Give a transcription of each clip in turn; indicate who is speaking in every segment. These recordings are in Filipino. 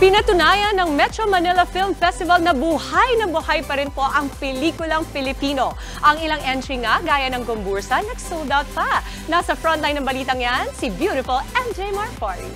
Speaker 1: Pinatunayan ng Metro Manila Film Festival na buhay pa rin po ang pelikulang Pilipino. Ang ilang entry nga, gaya ng Gumbursa, nag-sold out pa. Nasa frontline ng balitang yan, si beautiful MJ Marfori.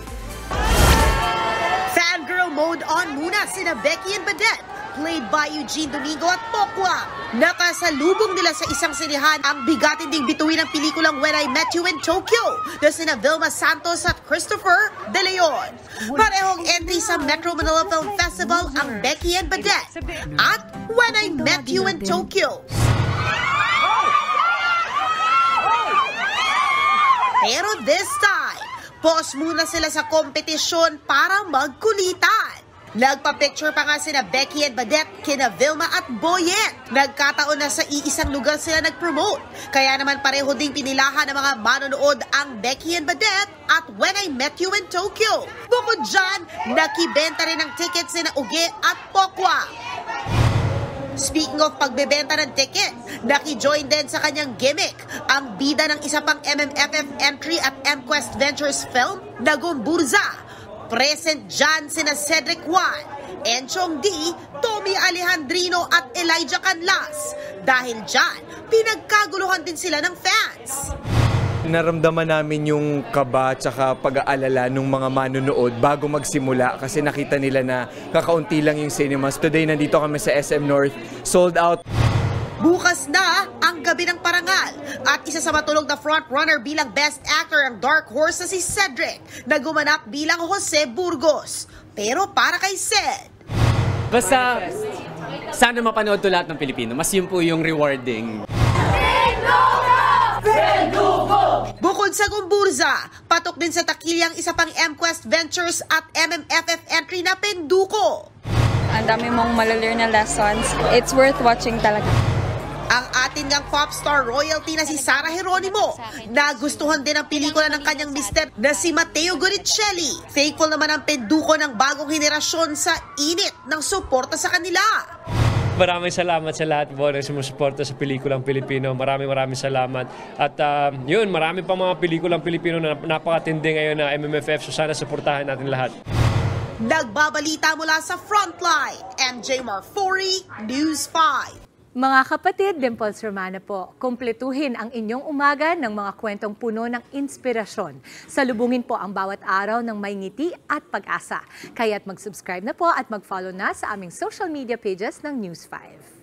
Speaker 2: Fangirl mode on muna sina Becky and Badette, played by Eugene Domingo at Pokwa. Nakasalubong nila sa isang sinihan ang bigatin ding bituin ng pelikulang When I Met You in Tokyo na sina Vilma Santos at Christopher De Leon. Parehong entry sa Metro Manila Film Festival ang Becky and Badette at When I Met You in Tokyo. Pero this time, pause muna sila sa kompetisyon para magkulitan. Nagpa-picture pa nga sina Becky and Badette, kina Vilma at Boyet. Nagkataon na sa iisang lugar sila nag-promote. Kaya naman pareho ding pinilahan ng mga manonood ang Becky and Badette at When I Met You in Tokyo. Bukod dyan, nakibenta rin ng tickets sina Uge at Pokwa. Speaking of pagbebenta ng ticket, naki-join din sa kanyang gimmick ang bida ng isa pang MMFF entry at MQuest Ventures film na Gumbursa. Present dyan sina Cedric Juan, Enchong D, Tommy Alejandrino at Elijah Canlas. Dahil dyan, pinagkaguluhan din sila ng fans.
Speaker 3: Naramdaman namin yung kaba at saka pag-aalala ng mga manonood bago magsimula kasi nakita nila na kakaunti lang yung cinemas. Today, nandito kami sa SM North, sold out.
Speaker 2: Bukas na ang Gabi ng Parangal at isa sa matulog na frontrunner bilang Best Actor ang Dark Horse na si Cedric na gumanap bilang Jose Burgos. Pero para kay Ced,
Speaker 4: basta sana mapanood to lahat ng Pilipino. Mas yun po yung rewarding.
Speaker 2: Bukod sa Gumbursa, patok din sa takilyang isa pang MQuest Ventures at MMFF entry na Penduko.
Speaker 5: Ang dami mong malalearn na lessons. It's worth watching talaga.
Speaker 2: Ang atin ngang pop star royalty na si Sarah Geronimo, nagustuhan din ang pelikula ng kanyang mister na si Matteo Goricelli. Thankful naman ang Penduko ng bagong henerasyon sa init ng suporta sa kanila.
Speaker 6: Maraming salamat sa lahat po na sumusuporta sa pelikulang Pilipino. Maraming salamat. At yun, marami pa mga pelikulang Pilipino na napakatindi ngayon na MMFF. So sana suportahan natin lahat.
Speaker 2: Nagbabalita mula sa Frontline, MJ Marfori, News 5.
Speaker 1: Mga kapatid, Dimples Romana po, kumpletuhin ang inyong umaga ng mga kwentong puno ng inspirasyon. Salubungin po ang bawat araw ng may ngiti at pag-asa. Kaya't mag-subscribe na po at mag-follow na sa aming social media pages ng News 5.